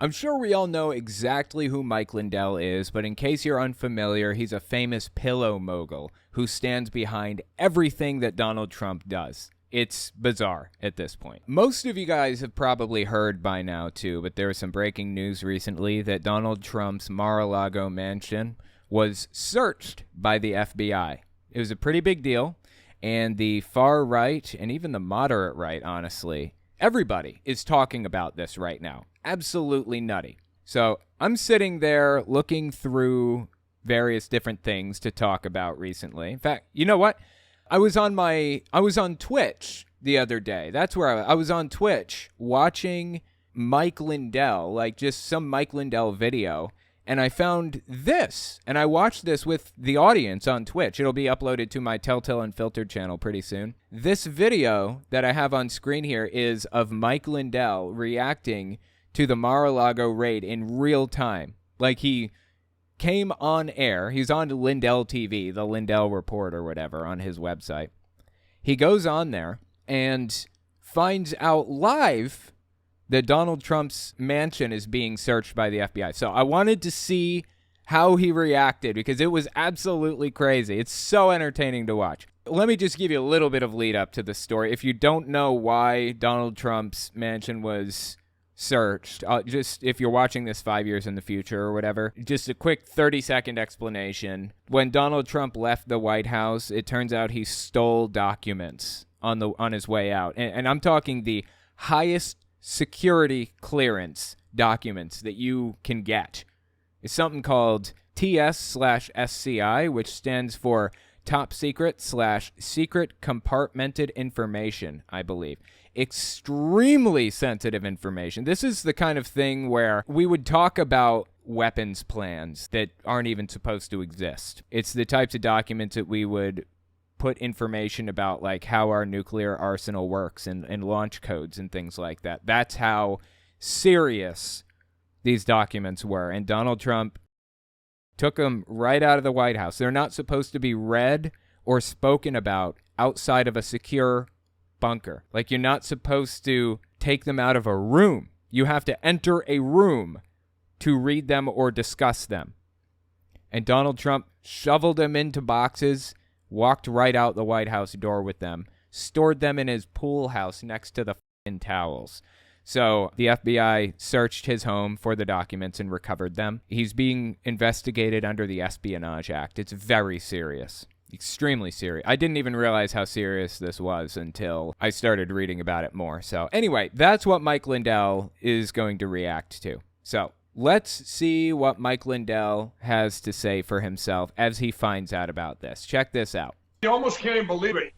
I'm sure we all know exactly who Mike Lindell is, but in case you're unfamiliar, he's a famous pillow mogul who stands behind everything that Donald Trump does. It's bizarre at this point. Most of you guys have probably heard by now, too, but there was some breaking news recently that Donald Trump's Mar-a-Lago mansion was searched by the FBI. It was a pretty big deal, and the far right, and even the moderate right, honestly, everybody is talking about this right now. Absolutely nutty. So I'm sitting there looking through various different things to talk about recently. In fact, you know what? I was on Twitch the other day. That's where I was on Twitch watching Mike Lindell, like just some Mike Lindell video. And I found this, and I watched this with the audience on Twitch. It'll be uploaded to my Telltale Unfiltered channel pretty soon. This video that I have on screen here is of Mike Lindell reacting to the Mar-a-Lago raid in real time. Like he came on air. He's on Lindell TV, the Lindell Report or whatever on his website. He goes on there and finds out live that Donald Trump's mansion is being searched by the FBI. So I wanted to see how he reacted because it was absolutely crazy. It's so entertaining to watch. Let me just give you a little bit of lead up to the story. If you don't know why Donald Trump's mansion was searched, just if you're watching this 5 years in the future or whatever, just a quick 30-second explanation. When Donald Trump left the White House, it turns out he stole documents on his way out. And I'm talking the highest security clearance documents that you can get. It's something called TS/SCI, which stands for Top Secret/Secret Compartmented Information, I believe. Extremely sensitive information. This is the kind of thing where we would talk about weapons plans that aren't even supposed to exist. It's the types of documents that we would put information about, like how our nuclear arsenal works and launch codes and things like that. That's how serious these documents were. And Donald Trump took them right out of the White House. They're not supposed to be read or spoken about outside of a secure bunker. Like, you're not supposed to take them out of a room. You have to enter a room to read them or discuss them. And Donald Trump shoveled them into boxes, walked right out the White House door with them, stored them in his pool house next to the f***ing towels. So the FBI searched his home for the documents and recovered them. He's being investigated under the Espionage Act. It's very serious. Extremely serious. I didn't even realize how serious this was until I started reading about it more. So anyway, that's what Mike Lindell is going to react to. So let's see what Mike Lindell has to say for himself as he finds out about this. Check this out. You almost can't even believe it.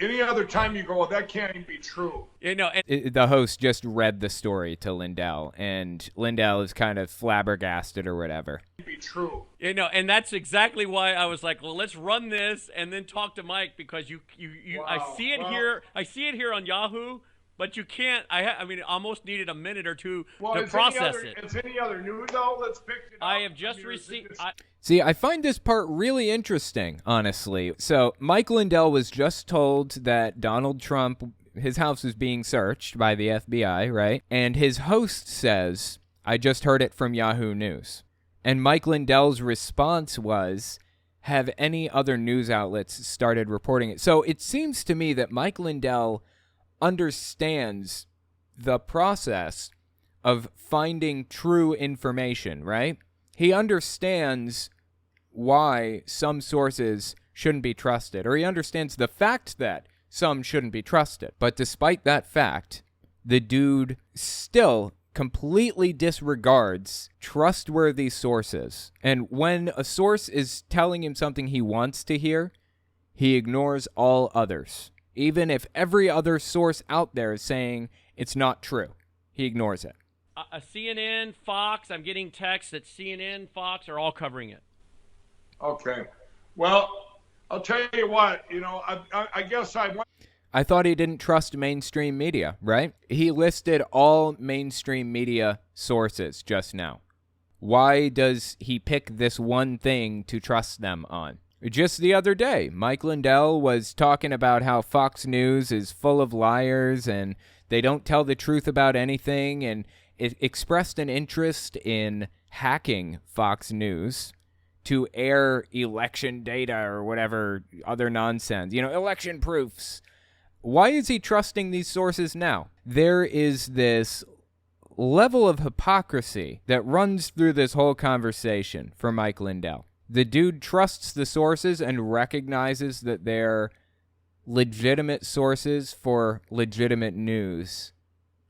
Any other time you go, well, that can't even be true. The host just read the story to Lindell, and Lindell is kind of flabbergasted or whatever. Be true. And that's exactly why I was like, well, let's run this and then talk to Mike, because Wow. I see it here on Yahoo. But you can't. I mean, almost needed a minute or two to process it. It's any other news outlets picked it up. I have just received. See, I find this part really interesting, honestly. So Mike Lindell was just told that Donald Trump, his house is being searched by the FBI, right? And his host says, I just heard it from Yahoo News. And Mike Lindell's response was, have any other news outlets started reporting it? So it seems to me that Mike Lindell understands the process of finding true information, right? He understands why some sources shouldn't be trusted, or he understands the fact that some shouldn't be trusted. But despite that fact, the dude still completely disregards trustworthy sources. And when a source is telling him something he wants to hear, he ignores all others. Even if every other source out there is saying it's not true, he ignores it. CNN, Fox, I'm getting texts that CNN, Fox are all covering it. Okay. Well, I'll tell you what, I guess I thought he didn't trust mainstream media, right? He listed all mainstream media sources just now. Why does he pick this one thing to trust them on? Just the other day, Mike Lindell was talking about how Fox News is full of liars and they don't tell the truth about anything. And expressed an interest in hacking Fox News to air election data or whatever other nonsense, election proofs. Why is he trusting these sources now? There is this level of hypocrisy that runs through this whole conversation for Mike Lindell. The dude trusts the sources and recognizes that they're legitimate sources for legitimate news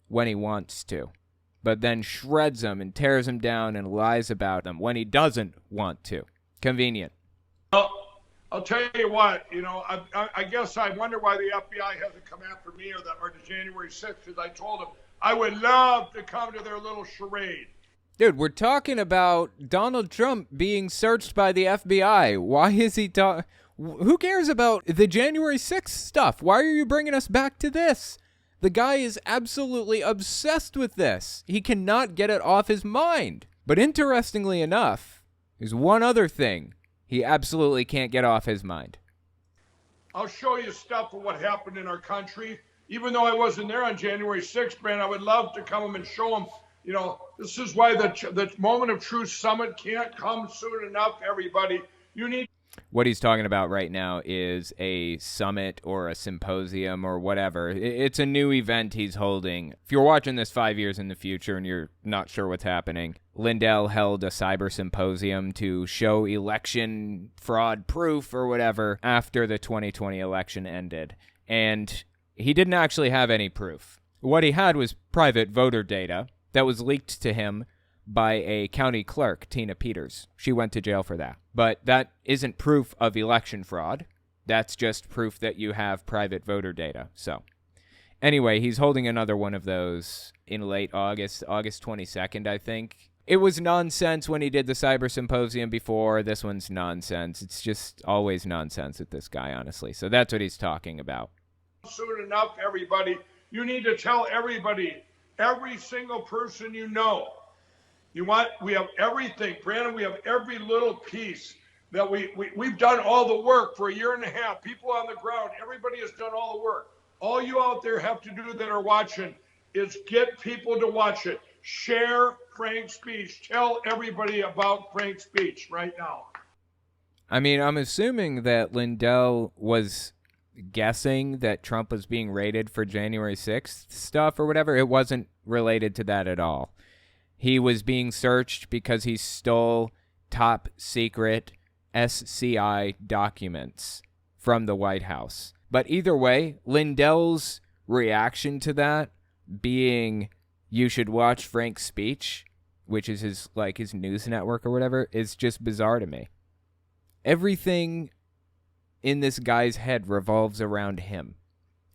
when he wants to, but then shreds them and tears them down and lies about them when he doesn't want to. Convenient. Well, I'll tell you what, I guess I wonder why the FBI hasn't come after me or the January 6th, because I told them I would love to come to their little charade. Dude, we're talking about Donald Trump being searched by the FBI. Why is he who cares about the January 6th stuff? Why are you bringing us back to this? The guy is absolutely obsessed with this. He cannot get it off his mind. But interestingly enough, there's one other thing he absolutely can't get off his mind. I'll show you stuff of what happened in our country. Even though I wasn't there on January 6th, Brand, I would love to come and show them. This is why the Moment of Truth Summit can't come soon enough, everybody. You need. What he's talking about right now is a summit or a symposium or whatever. It's a new event he's holding. If you're watching this 5 years in the future and you're not sure what's happening, Lindell held a cyber symposium to show election fraud proof or whatever after the 2020 election ended. And he didn't actually have any proof. What he had was private voter data that was leaked to him by a county clerk, Tina Peters. She went to jail for that. But that isn't proof of election fraud. That's just proof that you have private voter data. So anyway, he's holding another one of those in late August 22nd, I think. It was nonsense when he did the cyber symposium before. This one's nonsense. It's just always nonsense with this guy, honestly. So that's what he's talking about. Soon enough, everybody. You need to tell everybody, every single person you know. We have everything, Brandon. We have every little piece that we've done all the work for a year and a half. People on the ground, everybody has done all the work. All you out there have to do that are watching is get people to watch it. Share Frank's speech. Tell everybody about Frank's speech right now. I mean, I'm assuming that Lindell was guessing that Trump was being raided for January 6th stuff or whatever. It wasn't related to that at all. He was being searched because he stole top secret SCI documents from the White House. But either way, Lindell's reaction to that being, you should watch Frank's speech, which is his news network or whatever, is just bizarre to me. Everything in this guy's head revolves around him.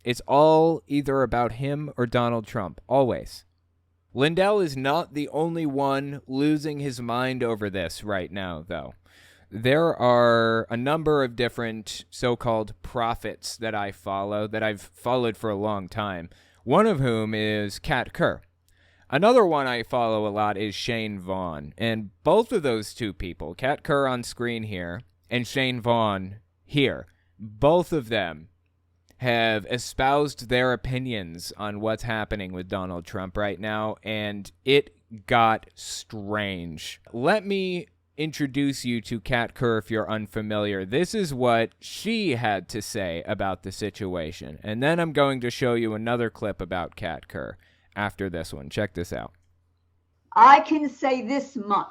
It's all either about him or Donald Trump, always. Lindell is not the only one losing his mind over this right now, though. There are a number of different so-called prophets that I follow, that I've followed for a long time, one of whom is Kat Kerr. Another one I follow a lot is Shane Vaughn, and both of those two people, Kat Kerr on screen here and Shane Vaughn here, both of them have espoused their opinions on what's happening with Donald Trump right now, and it got strange. Let me introduce you to Kat Kerr if you're unfamiliar. This is what she had to say about the situation, and then I'm going to show you another clip about Kat Kerr after this one. Check this out. I can say this much,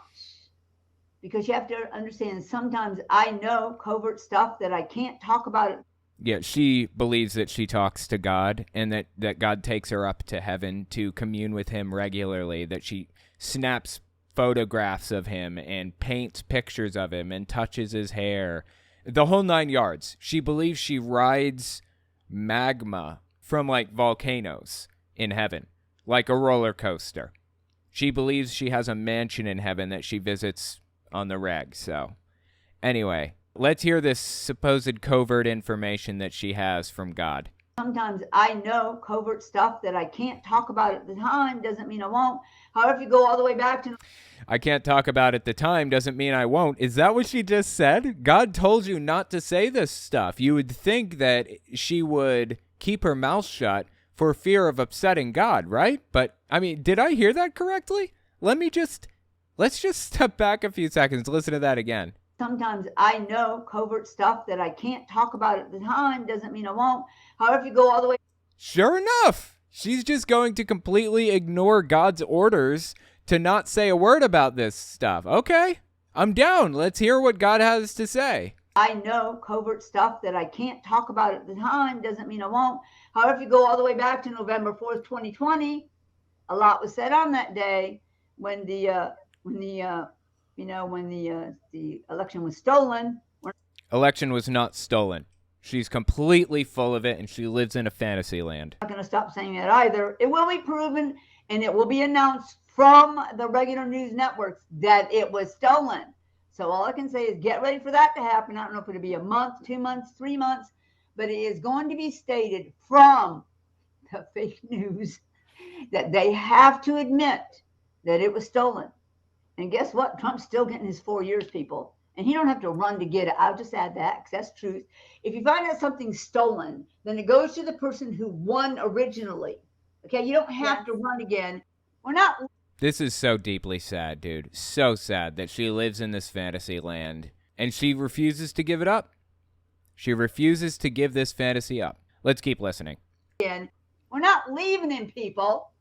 because you have to understand, sometimes I know covert stuff that I can't talk about it. Yeah, she believes that she talks to God and that God takes her up to heaven to commune with him regularly, that she snaps photographs of him and paints pictures of him and touches his hair, the whole 9 yards. She believes she rides magma from volcanoes in heaven, like a roller coaster. She believes she has a mansion in heaven that she visits on the reg. So anyway, let's hear this supposed covert information that she has from God. Sometimes I know covert stuff that I can't talk about at the time. Doesn't mean I won't. However, if you go all the way back to... I can't talk about it at the time doesn't mean I won't. Is that what she just said? God told you not to say this stuff. You would think that she would keep her mouth shut for fear of upsetting God, right? But, I mean, did I hear that correctly? Let's just step back a few seconds. Listen to that again. Sometimes I know covert stuff that I can't talk about at the time. Doesn't mean I won't. However, if you go all the way. Sure enough, she's just going to completely ignore God's orders to not say a word about this stuff. Okay, I'm down. Let's hear what God has to say. I know covert stuff that I can't talk about at the time. Doesn't mean I won't. However, if you go all the way back to November 4th, 2020, a lot was said on that day when the election was stolen. Election was not stolen. She's completely full of it, and she lives in a fantasy land. I'm not going to stop saying that either. It will be proven, and it will be announced from the regular news networks that it was stolen. So all I can say is get ready for that to happen. I don't know if it'll be a month, 2 months, 3 months, but it is going to be stated from the fake news that they have to admit that it was stolen. And guess what? Trump's still getting his 4 years, people. And he don't have to run to get it. I'll just add that because that's truth. If you find out something's stolen, then it goes to the person who won originally. Okay, you don't have to run again. We're not. This is so deeply sad, dude. So sad that she lives in this fantasy land and she refuses to give it up. She refuses to give this fantasy up. Let's keep listening. We're not leaving him, people.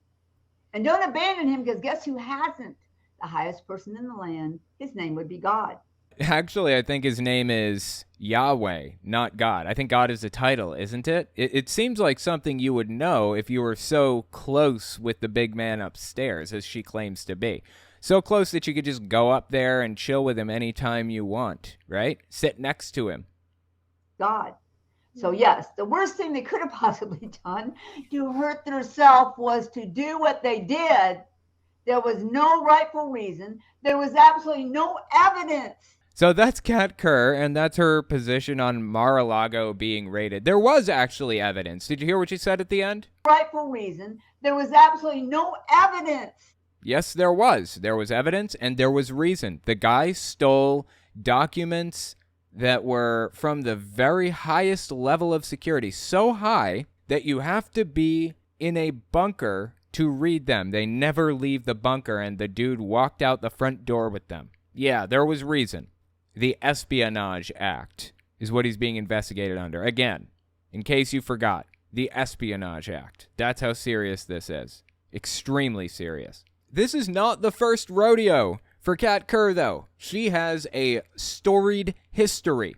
And don't abandon him because guess who hasn't? The highest person in the land. His name would be God. Actually, I think his name is Yahweh, not God. I think God is a title, isn't it? It seems like something you would know if you were so close with the big man upstairs, as she claims to be. So close that you could just go up there and chill with him anytime you want, right? Sit next to him. God. So yes, the worst thing they could have possibly done to hurt themselves was to do what they did. There was no rightful reason. There was absolutely no evidence. So that's Kat Kerr, and that's her position on Mar-a-Lago being raided. There was actually evidence. Did you hear what she said at the end? Rightful reason. There was absolutely no evidence. Yes, there was. There was evidence, and there was reason. The guy stole documents that were from the very highest level of security, so high that you have to be in a bunker to read them. They never leave the bunker, and the dude walked out the front door with them. Yeah, there was reason. The Espionage Act is what he's being investigated under. Again, in case you forgot, the Espionage Act. That's how serious this is. Extremely serious. This is not the first rodeo for Kat Kerr, though. She has a storied history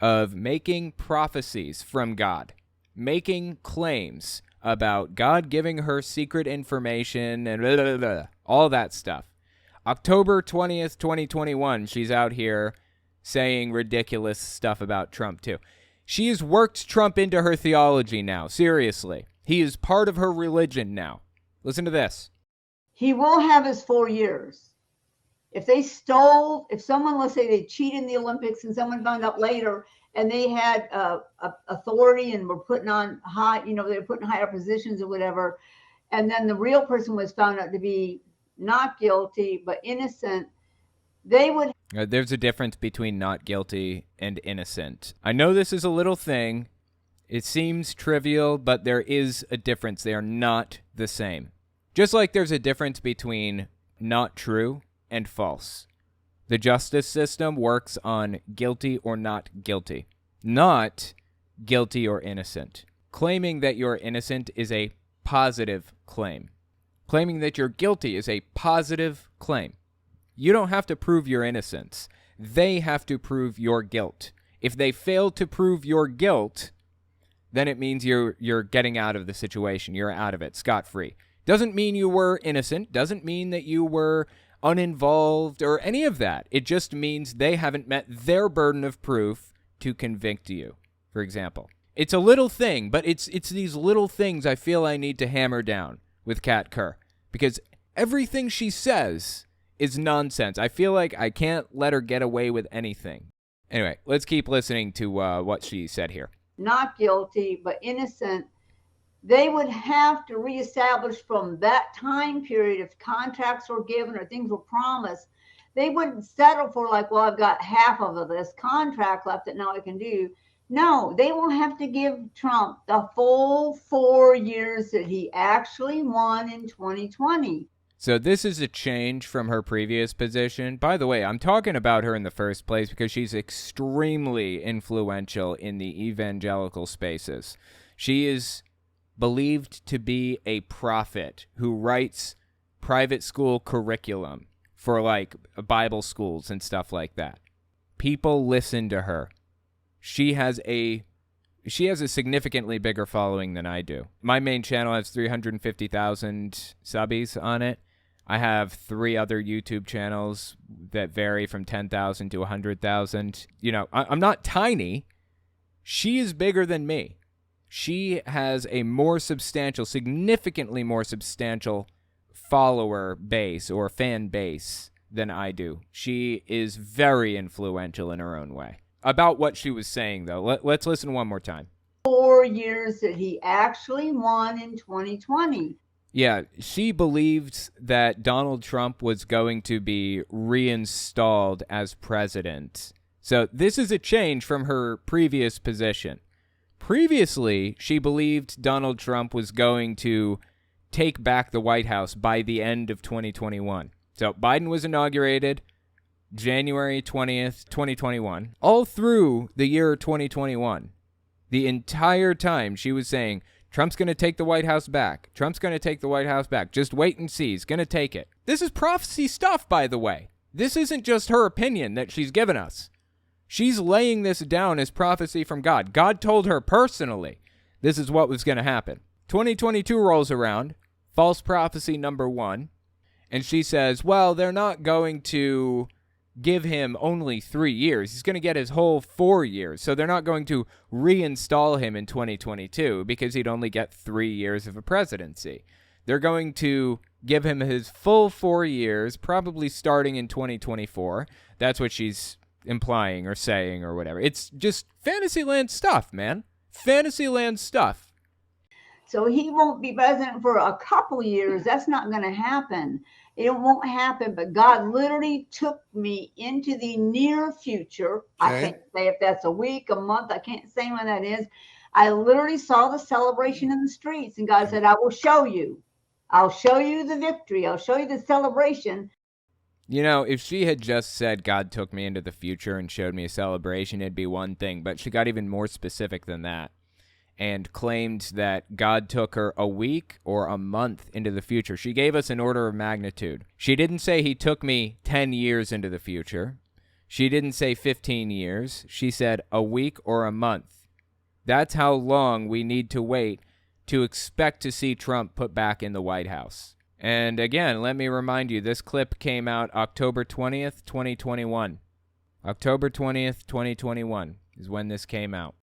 of making prophecies from God, making claims about God giving her secret information and blah, blah, blah, all that stuff. October 20th, 2021, she's out here saying ridiculous stuff about Trump, too. She has worked Trump into her theology now, seriously. He is part of her religion now. Listen to this. He will have his 4 years. If someone, let's say they cheated in the Olympics and someone found out later and they had authority and were putting on they were put in higher positions or whatever, and then the real person was found out to be not guilty but innocent, they would. There's a difference between not guilty and innocent. I know this is a little thing. It seems trivial, but there is a difference. They are not the same. Just like there's a difference between not true and false. The justice system works on guilty or not guilty, not guilty or innocent. Claiming that you're innocent is a positive claim. Claiming that you're guilty is a positive claim. You don't have to prove your innocence. They have to prove your guilt. If they fail to prove your guilt, then it means you're getting out of the situation. You're out of it, scot-free. Doesn't mean you were innocent. Doesn't mean that you were uninvolved or any of that. It just means they haven't met their burden of proof to convict you, for example. It's a little thing, but it's these little things I feel I need to hammer down with Kat Kerr, because everything she says is nonsense. I feel like I can't let her get away with anything. Anyway, let's keep listening to what she said here. Not guilty, but innocent. They would have to reestablish from that time period if contracts were given or things were promised. They wouldn't settle for I've got half of this contract left that now I can do. No, they will have to give Trump the full 4 years that he actually won in 2020. So this is a change from her previous position. By the way, I'm talking about her in the first place because she's extremely influential in the evangelical spaces. She is believed to be a prophet who writes private school curriculum for like Bible schools and stuff like that. People listen to her. She has a significantly bigger following than I do. My main channel has 350,000 subbies on it. I have 3 other YouTube channels that vary from 10,000 to 100,000. You know, I'm not tiny. She is bigger than me. She has a more substantial, significantly more substantial follower base or fan base than I do. She is very influential in her own way. About what she was saying, though, let's listen one more time. 4 years that he actually won in 2020. Yeah, she believed that Donald Trump was going to be reinstalled as president. So this is a change from her previous position. Previously, she believed Donald Trump was going to take back the White House by the end of 2021. So Biden was inaugurated January 20th, 2021. All through the year 2021, the entire time she was saying, Trump's going to take the White House back. Trump's going to take the White House back. Just wait and see. He's going to take it. This is prophecy stuff, by the way. This isn't just her opinion that she's given us. She's laying this down as prophecy from God. God told her personally this is what was going to happen. 2022 rolls around, false prophecy number 1, and she says, well, they're not going to give him only 3 years. He's going to get his whole 4 years. So they're not going to reinstall him in 2022 because he'd only get 3 years of a presidency. They're going to give him his full 4 years, probably starting in 2024. That's what she's implying or saying or whatever. It's just Fantasyland stuff, man. Fantasyland stuff. So he won't be president for a couple years. That's not going to happen. It won't happen, but God literally took me into the near future. Okay. I can't say if that's a week, a month. I can't say when that is. I literally saw the celebration in the streets, and God said, I will show you. I'll show you the victory. I'll show you the celebration. You know, if she had just said God took me into the future and showed me a celebration, it'd be one thing. But she got even more specific than that and claimed that God took her a week or a month into the future. She gave us an order of magnitude. She didn't say he took me 10 years into the future. She didn't say 15 years. She said a week or a month. That's how long we need to wait to expect to see Trump put back in the White House. And again, let me remind you, this clip came out October 20th, 2021. October 20th, 2021 is when this came out.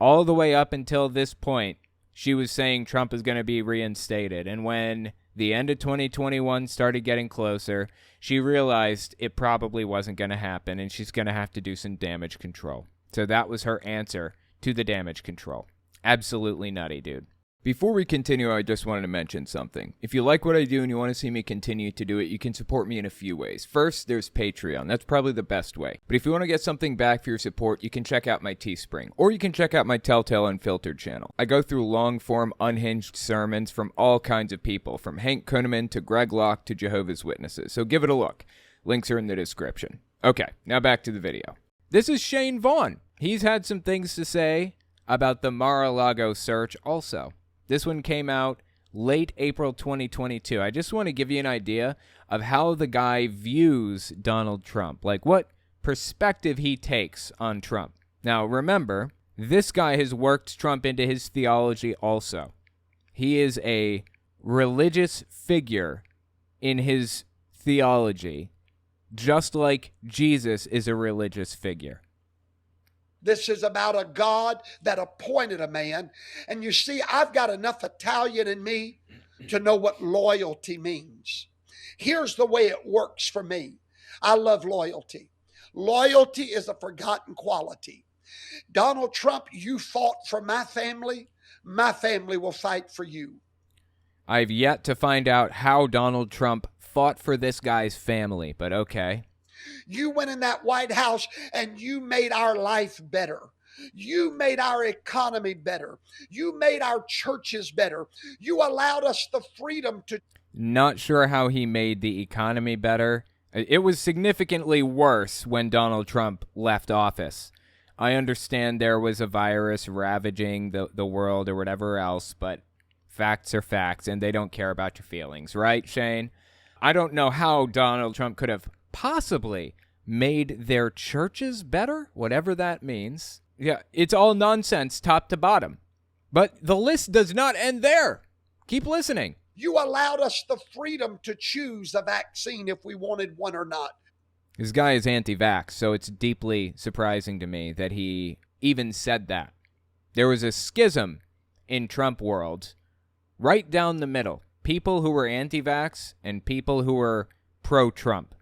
All the way up until this point, she was saying Trump is going to be reinstated. And when the end of 2021 started getting closer, she realized it probably wasn't going to happen, and she's going to have to do some damage control. So that was her answer to the damage control. Absolutely nutty, dude. Before we continue, I just wanted to mention something. If you like what I do and you want to see me continue to do it, you can support me in a few ways. First, there's Patreon. That's probably the best way. But if you want to get something back for your support, you can check out my Teespring. Or you can check out my Telltale Unfiltered channel. I go through long-form, unhinged sermons from all kinds of people, from Hank Kunneman to Greg Locke to Jehovah's Witnesses. So give it a look. Links are in the description. Okay, now back to the video. This is Shane Vaughn. He's had some things to say about the Mar-a-Lago search also. This one came out late April 2022. I just want to give you an idea of how the guy views Donald Trump, like what perspective he takes on Trump. Now, remember, this guy has worked Trump into his theology also. He is a religious figure in his theology, just like Jesus is a religious figure. This is about a God that appointed a man. And you see, I've got enough Italian in me to know what loyalty means. Here's the way it works for me. I love loyalty. Loyalty is a forgotten quality. Donald Trump, you fought for my family will fight for you. I've yet to find out how Donald Trump fought for this guy's family, but okay. You went in that White House and you made our life better. You made our economy better. You made our churches better. You allowed us the freedom to. Not sure how he made the economy better. It was significantly worse when Donald Trump left office. I understand there was a virus ravaging the world or whatever else, but facts are facts, and they don't care about your feelings, right, Shane? I don't know how Donald Trump could have possibly made their churches better, whatever that means. Yeah, it's all nonsense top to bottom. But the list does not end there. Keep listening. You allowed us the freedom to choose a vaccine if we wanted one or not. This guy is anti-vax, so it's deeply surprising to me that he even said that. There was a schism in Trump world right down the middle. People who were anti-vax and people who were pro-Trump.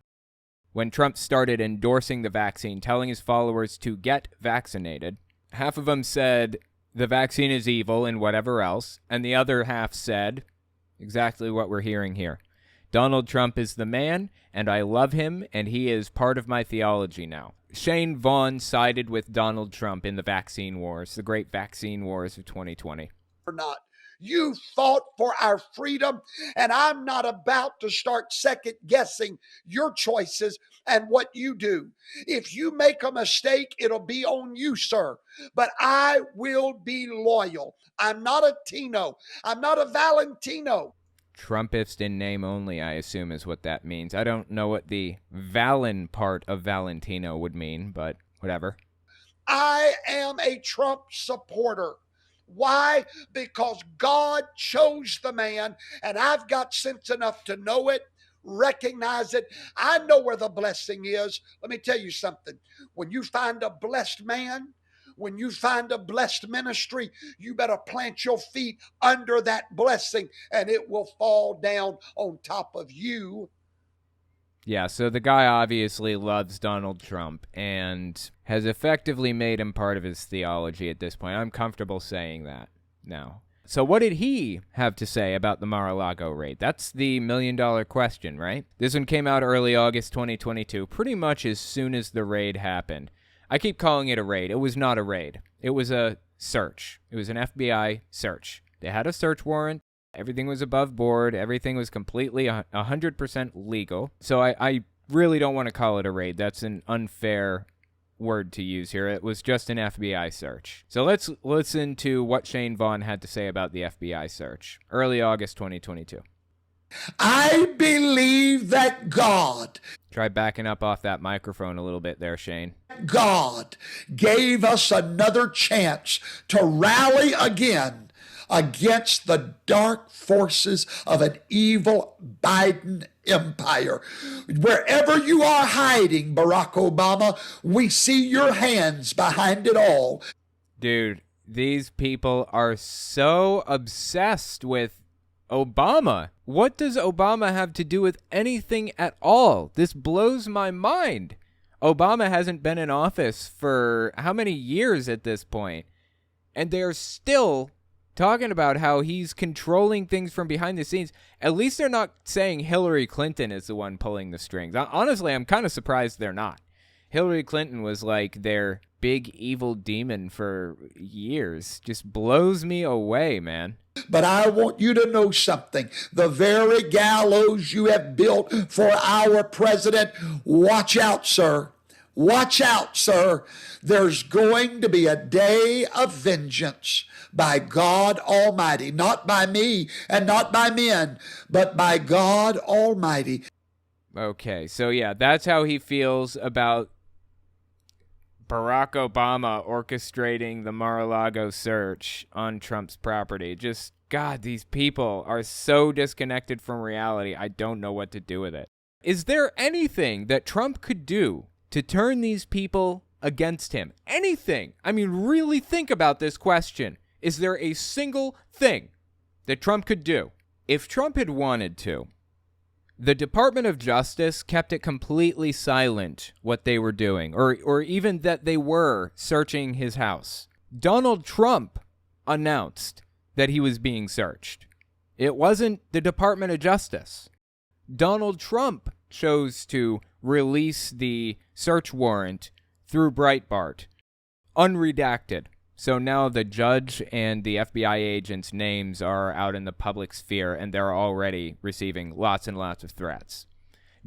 When Trump started endorsing the vaccine, telling his followers to get vaccinated, half of them said the vaccine is evil and whatever else, and the other half said exactly what we're hearing here. Donald Trump is the man, and I love him, and he is part of my theology now. Shane Vaughn sided with Donald Trump in the vaccine wars, the great vaccine wars of 2020. Or not. You fought for our freedom, and I'm not about to start second guessing your choices and what you do. If you make a mistake, it'll be on you, sir. But I will be loyal. I'm not a Tino. I'm not a Valentino. Trumpist in name only, I assume, is what that means. I don't know what the Valen part of Valentino would mean, but whatever. I am a Trump supporter. Why? Because God chose the man, and I've got sense enough to know it, recognize it. I know where the blessing is. Let me tell you something. When you find a blessed man, when you find a blessed ministry, you better plant your feet under that blessing, and it will fall down on top of you. Yeah, so the guy obviously loves Donald Trump and has effectively made him part of his theology at this point. I'm comfortable saying that now. So what did he have to say about the Mar-a-Lago raid? That's the million-dollar question, right? This one came out early August 2022, pretty much as soon as the raid happened. I keep calling it a raid. It was not a raid. It was a search. It was an FBI search. They had a search warrant. Everything was above board. Everything was completely 100% legal. So I really don't want to call it a raid. That's an unfair word to use here. It was just an FBI search. So let's listen to what Shane Vaughn had to say about the FBI search. Early August 2022. I believe that God. Try backing up off that microphone a little bit there, Shane. God gave us another chance to rally again against the dark forces of an evil Biden empire. Wherever you are hiding, Barack Obama, we see your hands behind it all. Dude, these people are so obsessed with Obama. What does Obama have to do with anything at all? This blows my mind. Obama hasn't been in office for how many years at this point? And they're still talking about how he's controlling things from behind the scenes. At least they're not saying Hillary Clinton is the one pulling the strings. Honestly, I'm kind of surprised they're not. Hillary Clinton was like their big evil demon for years. Just blows me away, man. But I want you to know something. The very gallows you have built for our president, watch out, sir. Watch out, sir. There's going to be a day of vengeance by God Almighty, not by me and not by men, but by God Almighty. Okay, so yeah, that's how he feels about Barack Obama orchestrating the Mar-a-Lago search on Trump's property. Just, God, these people are so disconnected from reality. I don't know what to do with it. Is there anything that Trump could do to turn these people against him? Anything? I mean, really think about this question. Is there a single thing that Trump could do? If Trump had wanted to, the Department of Justice kept it completely silent what they were doing, or even that they were searching his house. Donald Trump announced that he was being searched. It wasn't the Department of Justice. Donald Trump chose to release the search warrant through Breitbart unredacted. So now the judge and the FBI agents' names are out in the public sphere, and they're already receiving lots and lots of threats.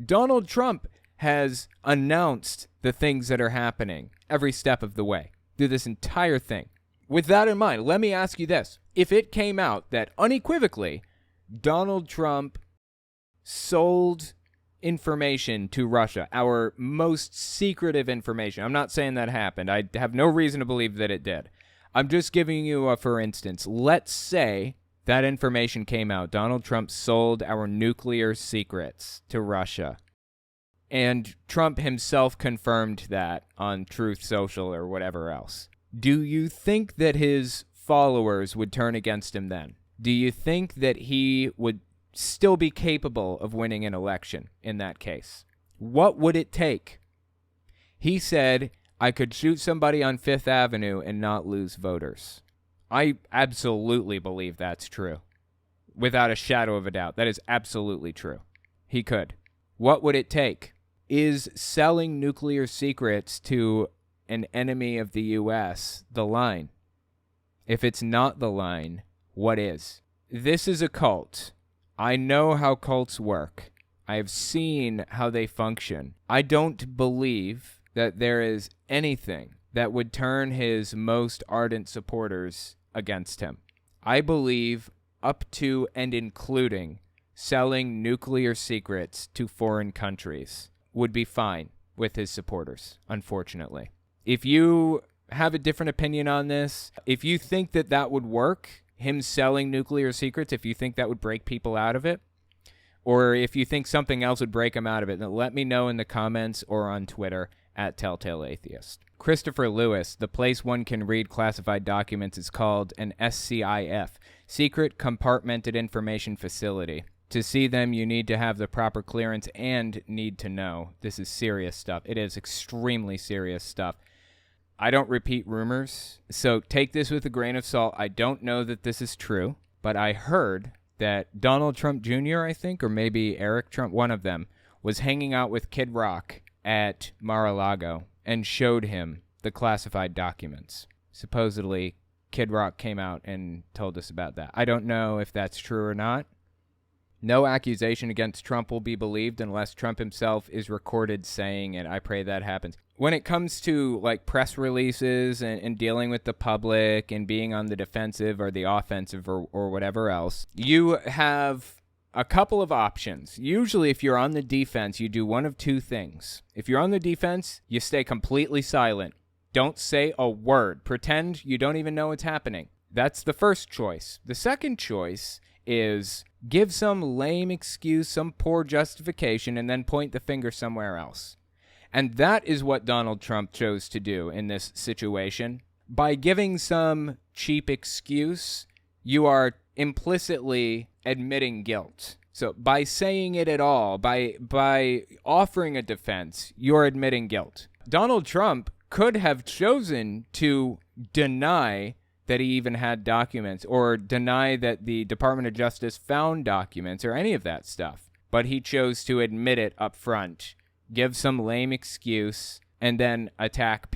Donald Trump has announced the things that are happening every step of the way through this entire thing. With that in mind, let me ask you this. If it came out that unequivocally Donald Trump sold information to Russia, our most secretive information, I'm not saying that happened. I have no reason to believe that it did. I'm just giving you a for instance. Let's say that information came out. Donald Trump sold our nuclear secrets to Russia. And Trump himself confirmed that on Truth Social or whatever else. Do you think that his followers would turn against him then? Do you think that he would still be capable of winning an election in that case? What would it take? He said, I could shoot somebody on Fifth Avenue and not lose voters. I absolutely believe that's true. Without a shadow of a doubt. That is absolutely true. He could. What would it take? Is selling nuclear secrets to an enemy of the U.S. the line? If it's not the line, what is? This is a cult. I know how cults work. I have seen how they function. I don't believe that there is anything that would turn his most ardent supporters against him. I believe up to and including selling nuclear secrets to foreign countries would be fine with his supporters, unfortunately. If you have a different opinion on this, if you think that that would work, him selling nuclear secrets, if you think that would break people out of it, or if you think something else would break him out of it, then let me know in the comments or on Twitter at Telltale Atheist. Christopher Lewis, the place one can read classified documents is called an SCIF, Secret Compartmented Information Facility. To see them, you need to have the proper clearance and need to know. This is serious stuff. It is extremely serious stuff. I don't repeat rumors, so take this with a grain of salt. I don't know that this is true, but I heard that Donald Trump Jr., I think, or maybe Eric Trump, one of them, was hanging out with Kid Rock at Mar-a-Lago and showed him the classified documents. Supposedly, Kid Rock came out and told us about that. I don't know if that's true or not. No accusation against Trump will be believed unless Trump himself is recorded saying it. I pray that happens. When it comes to like press releases and dealing with the public and being on the defensive or the offensive or whatever else, you have a couple of options. Usually if you're on the defense, you do one of two things. If you're on the defense, you stay completely silent. Don't say a word. Pretend you don't even know what's happening. That's the first choice. The second choice is give some lame excuse, some poor justification, and then point the finger somewhere else. And that is what Donald Trump chose to do in this situation. By giving some cheap excuse, you are implicitly admitting guilt. So by saying it at all, by offering a defense, you're admitting guilt. Donald Trump could have chosen to deny that he even had documents or deny that the Department of Justice found documents or any of that stuff. But he chose to admit it up front, give some lame excuse, and then attack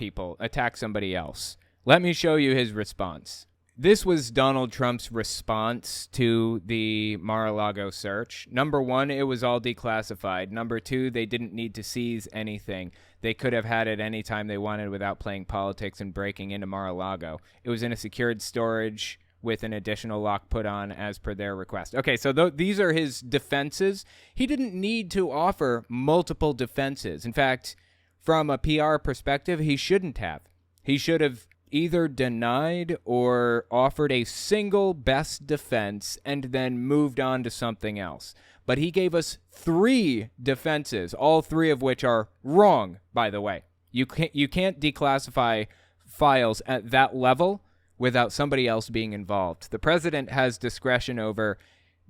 somebody else. Let me show you his response. This was Donald Trump's response to the Mar-a-Lago search. Number one, it was all declassified. Number two, they didn't need to seize anything. They could have had it any time they wanted without playing politics and breaking into Mar-a-Lago. It was in a secured storage with an additional lock put on as per their request. Okay, so these are his defenses. He didn't need to offer multiple defenses. In fact, from a PR perspective, he shouldn't have. He should have either denied or offered a single best defense and then moved on to something else. But he gave us 3 defenses, all 3 of which are wrong, by the way. You can't declassify files at that level without somebody else being involved. The president has discretion over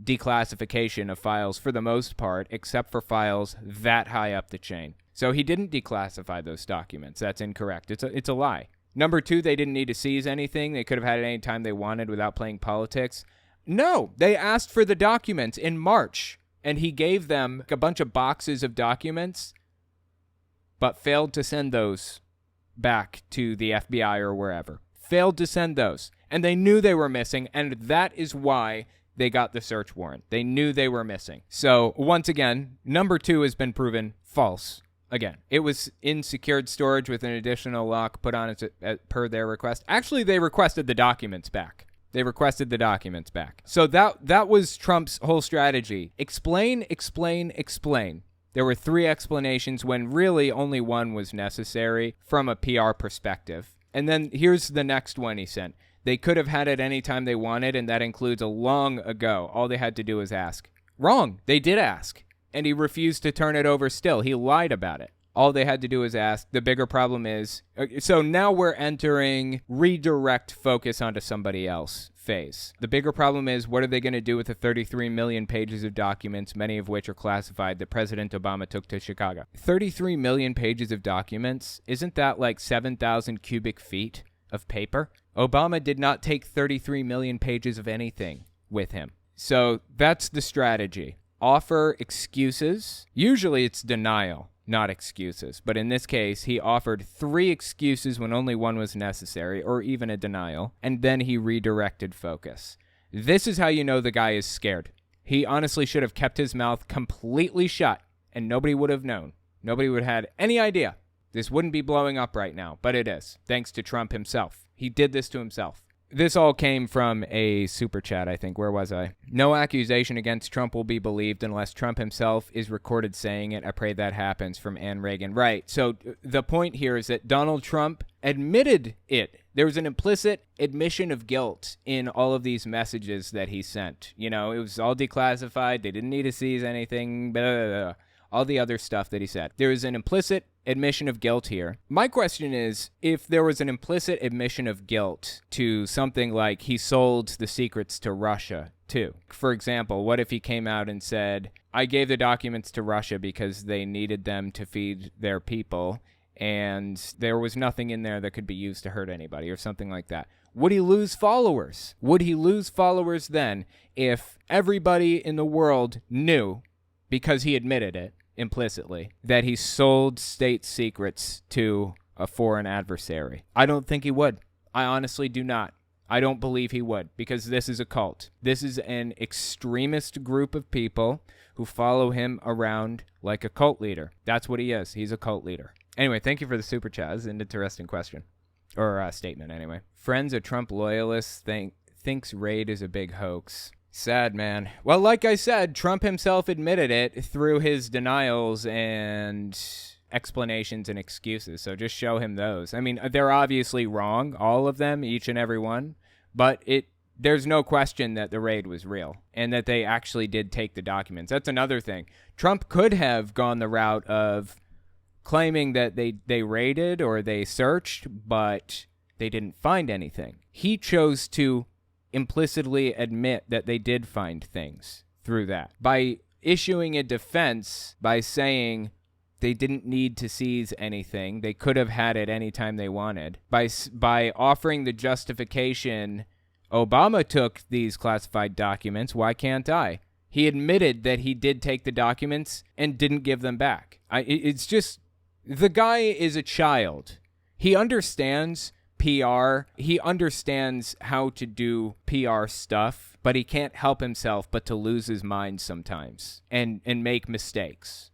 declassification of files for the most part, except for files that high up the chain. So he didn't declassify those documents. That's incorrect. It's a lie. Number 2, they didn't need to seize anything. They could have had it any time they wanted without playing politics. No, they asked for the documents in March, and he gave them a bunch of boxes of documents, but failed to send those back to the FBI or wherever. Failed to send those. And they knew they were missing, and that is why they got the search warrant. They knew they were missing. So, once again, number 2 has been proven false. Again, it was in secured storage with an additional lock put on it per their request. Actually, they requested the documents back. So that was Trump's whole strategy. Explain, explain, explain. There were 3 explanations when really only one was necessary from a PR perspective. And then here's the next one he sent. They could have had it any time they wanted, and that includes a long ago. All they had to do was ask. Wrong. They did ask. And he refused to turn it over still. He lied about it. All they had to do was ask. The bigger problem is, so now we're entering redirect focus onto somebody else phase. The bigger problem is, what are they going to do with the 33 million pages of documents, many of which are classified, that President Obama took to Chicago? 33 million pages of documents? Isn't that like 7,000 cubic feet of paper? Obama did not take 33 million pages of anything with him. So that's the strategy. Offer excuses. Usually it's denial, not excuses. But in this case, he offered 3 excuses when only one was necessary, or even a denial, and then he redirected focus. This is how you know the guy is scared. He honestly should have kept his mouth completely shut, and nobody would have known. Nobody would have had any idea. This wouldn't be blowing up right now, but it is, thanks to Trump himself. He did this to himself. This all came from a super chat, I think. Where was I? No accusation against Trump will be believed unless Trump himself is recorded saying it. I pray that happens, from Ann Reagan. Right. So the point here is that Donald Trump admitted it. There was an implicit admission of guilt in all of these messages that he sent. You know, it was all declassified. They didn't need to seize anything. Blah, blah, blah. All the other stuff that he said. There is an implicit admission of guilt here. My question is, if there was an implicit admission of guilt to something like he sold the secrets to Russia too. For example, what if he came out and said, I gave the documents to Russia because they needed them to feed their people, and there was nothing in there that could be used to hurt anybody, or something like that? Would he lose followers? Would he lose followers then if everybody in the world knew, because he admitted it implicitly, that he sold state secrets to a foreign adversary? I don't think he would. I honestly do not. I don't believe he would, because this is a cult. This is an extremist group of people who follow him around like a cult leader. That's what he is. He's a cult leader. Anyway, thank you for the super chat. It's an interesting question. Or statement, anyway. Friends of Trump loyalists thinks raid is a big hoax. Sad, man. Well, like I said, Trump himself admitted it through his denials and explanations and excuses. So just show him those. I mean, they're obviously wrong, all of them, each and every one. But there's no question that the raid was real and that they actually did take the documents. That's another thing. Trump could have gone the route of claiming that they raided or they searched, but they didn't find anything. He chose to implicitly admit that they did find things through that by issuing a defense by saying they didn't need to seize anything. They could have had it anytime they wanted. By offering the justification, Obama took these classified documents, why can't I? He admitted that he did take the documents and didn't give them back. It's just, the guy is a child. He understands PR. He understands how to do PR stuff, but he can't help himself but to lose his mind sometimes and make mistakes.